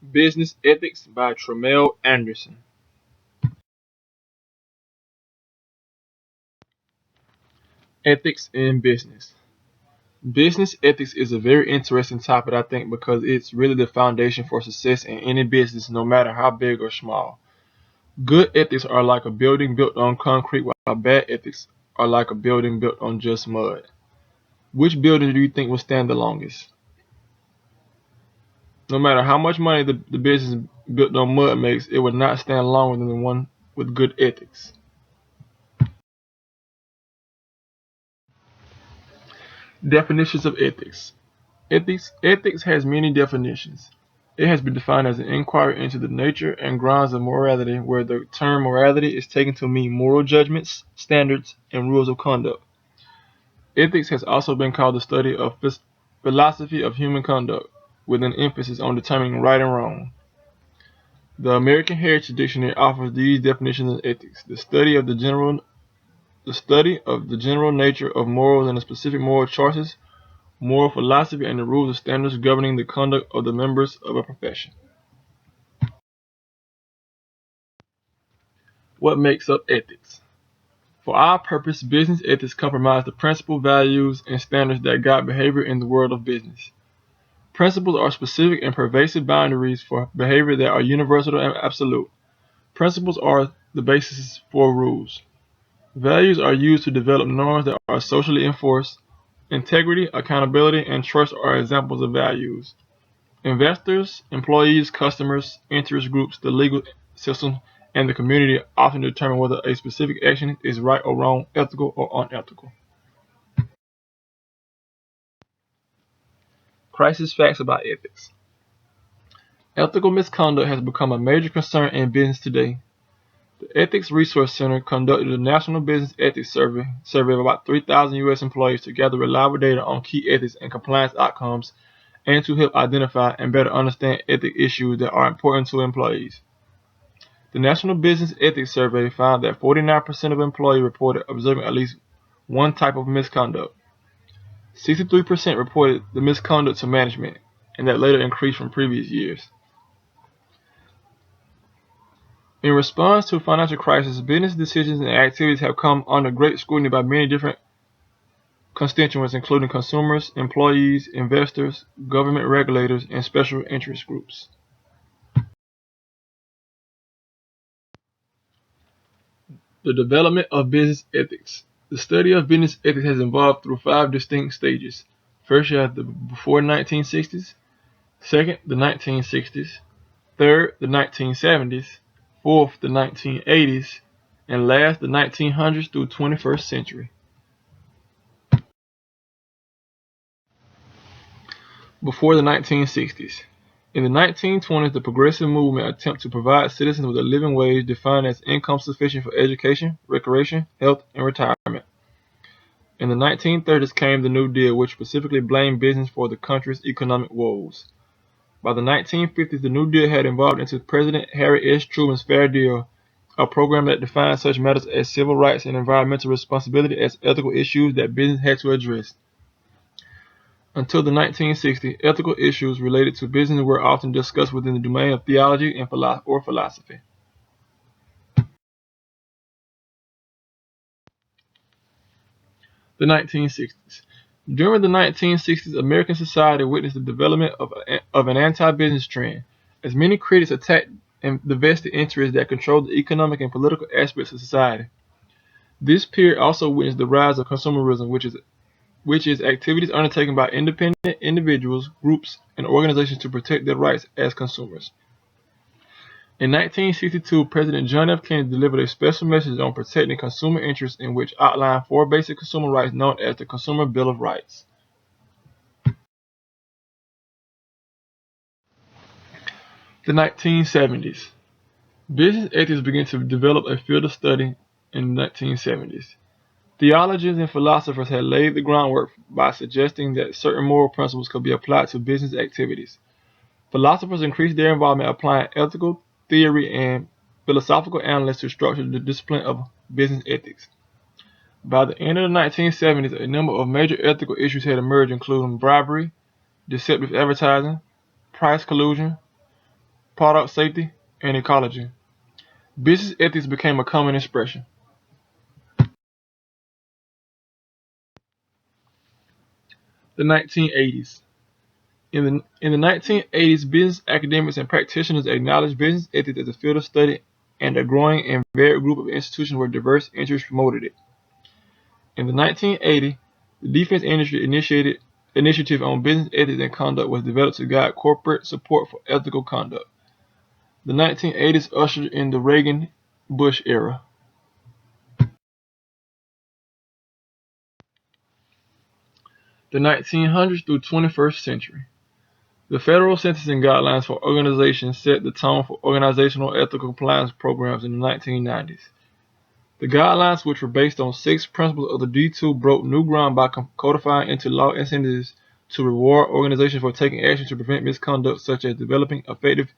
Business Ethics by Tremel Anderson. Ethics in Business. Business ethics is a very interesting topic, I think, because it's really the foundation for success in any business, no matter how big or small. Good ethics are like a building built on concrete, while bad ethics are like a building built on just mud. Which building do you think will stand the longest? No matter how much money the business built on mud makes, it would not stand longer than the one with good ethics. Definitions of ethics. Ethics has many definitions. It has been defined as an inquiry into the nature and grounds of morality, where the term morality is taken to mean moral judgments, standards, and rules of conduct. Ethics has also been called the study of philosophy of human conduct, with an emphasis on determining right and wrong. The American Heritage Dictionary offers these definitions of ethics: the study of the general nature of morals and the specific moral choices, moral philosophy, and the rules and standards governing the conduct of the members of a profession. What makes up ethics? For our purpose, business ethics comprise the principles, values, and standards that guide behavior in the world of business. Principles are specific and pervasive boundaries for behavior that are universal and absolute. Principles are the basis for rules. Values are used to develop norms that are socially enforced. Integrity, accountability, and trust are examples of values. Investors, employees, customers, interest groups, the legal system, and the community often determine whether a specific action is right or wrong, ethical or unethical. Crisis facts about ethics. Ethical misconduct has become a major concern in business today. The Ethics Resource Center conducted a national business ethics survey of about 3,000 U.S. employees to gather reliable data on key ethics and compliance outcomes and to help identify and better understand ethics issues that are important to employees. The National Business Ethics Survey found that 49% of employees reported observing at least one type of misconduct. 63% reported the misconduct to management, and that later increased from previous years. In response to financial crisis, business decisions and activities have come under great scrutiny by many different constituents, including consumers, employees, investors, government regulators, and special interest groups. The development of business ethics. The study of business ethics has evolved through five distinct stages. First, you have the before 1960s, second, the 1960s, third, the 1970s, fourth, the 1980s, and last, the 1900s through 21st century. Before the 1960s. In the 1920s, the progressive movement attempted to provide citizens with a living wage defined as income sufficient for education, recreation, health, and retirement. In the 1930s came the New Deal, which specifically blamed business for the country's economic woes. By the 1950s, the New Deal had evolved into President Harry S. Truman's Fair Deal, a program that defined such matters as civil rights and environmental responsibility as ethical issues that business had to address. Until the 1960s, ethical issues related to business were often discussed within the domain of theology and philosophy. The 1960s. During the 1960s, American society witnessed the development of an anti-business trend, as many critics attacked the vested interests that controlled the economic and political aspects of society. This period also witnessed the rise of consumerism, which is activities undertaken by independent individuals, groups, and organizations to protect their rights as consumers. In 1962, President John F. Kennedy delivered a special message on protecting consumer interests in which outlined four basic consumer rights known as the Consumer Bill of Rights. The 1970s. Business ethics began to develop a field of study in the 1970s. Theologians and philosophers had laid the groundwork by suggesting that certain moral principles could be applied to business activities. Philosophers increased their involvement applying ethical theory and philosophical analysis to structure the discipline of business ethics. By the end of the 1970s, a number of major ethical issues had emerged, including bribery, deceptive advertising, price collusion, product safety, and ecology. Business ethics became a common expression. The 1980s. In the 1980s, business academics and practitioners acknowledged business ethics as a field of study, and a growing and varied group of institutions where diverse interests promoted it. In the 1980s, the Defense Industry Initiative on Business Ethics and Conduct was developed to guide corporate support for ethical conduct. The 1980s ushered in the Reagan-Bush era. The 1900s through 21st century. The federal sentencing guidelines for organizations set the tone for organizational ethical compliance programs in the 1990s. The guidelines, which were based on 6 principles of the D2, broke new ground by codifying into law incentives to reward organizations for taking action to prevent misconduct, such as developing effective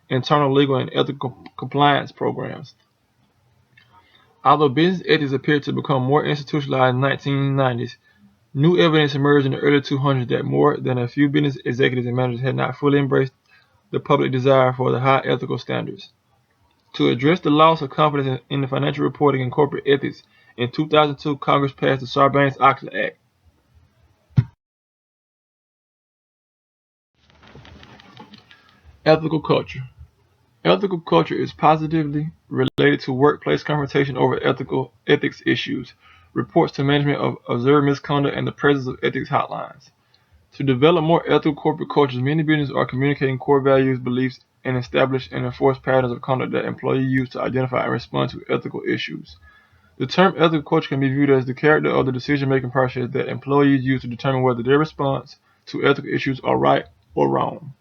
internal legal and ethical compliance programs. Although business ethics appeared to become more institutionalized in the 1990s, new evidence emerged in the early 200s that more than a few business executives and managers had not fully embraced the public desire for the high ethical standards. To address the loss of confidence in the financial reporting and corporate ethics, in 2002, Congress passed the Sarbanes-Oxley Act. Ethical culture. Ethical culture is positively related to workplace confrontation over ethics issues, reports to management of observed misconduct, and the presence of ethics hotlines. To develop more ethical corporate cultures, many businesses are communicating core values, beliefs, and establish and enforce patterns of conduct that employees use to identify and respond to ethical issues. The term ethical culture can be viewed as the character of the decision-making process that employees use to determine whether their response to ethical issues are right or wrong.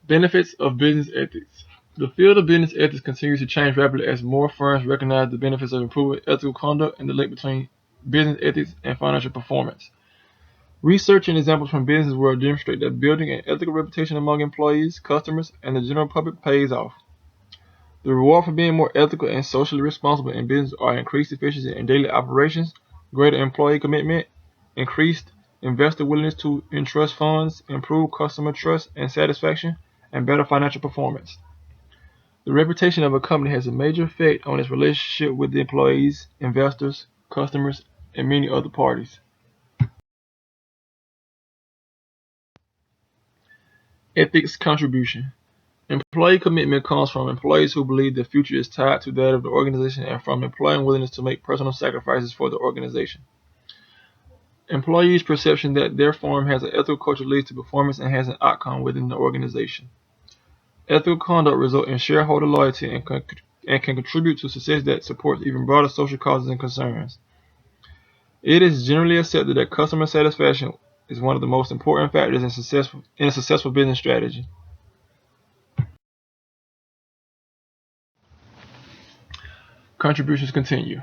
Benefits of business ethics. The field of business ethics continues to change rapidly as more firms recognize the benefits of improving ethical conduct and the link between business ethics and financial performance. Research and examples from business world demonstrate that building an ethical reputation among employees, customers, and the general public pays off. The reward for being more ethical and socially responsible in business are increased efficiency in daily operations, greater employee commitment, increased investor willingness to entrust funds, improved customer trust and satisfaction, and better financial performance. The reputation of a company has a major effect on its relationship with the employees, investors, customers, and many other parties. Ethics contribution. Employee commitment comes from employees who believe the future is tied to that of the organization and from employee willingness to make personal sacrifices for the organization. Employees' perception that their firm has an ethical culture leads to performance enhancing outcome within the organization. Ethical conduct results in shareholder loyalty and can contribute to success that supports even broader social causes and concerns. It is generally accepted that customer satisfaction is one of the most important factors in a successful business strategy. Contributions continue.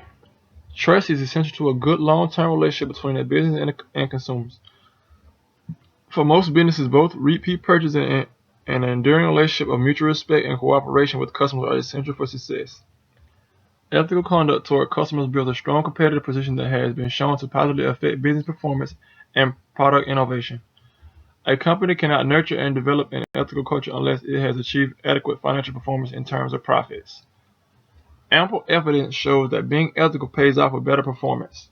Trust is essential to a good long-term relationship between a business and consumers. For most businesses, both repeat purchase and an enduring relationship of mutual respect and cooperation with customers are essential for success. Ethical conduct toward customers builds a strong competitive position that has been shown to positively affect business performance and product innovation. A company cannot nurture and develop an ethical culture unless it has achieved adequate financial performance in terms of profits. Ample evidence shows that being ethical pays off with better performance.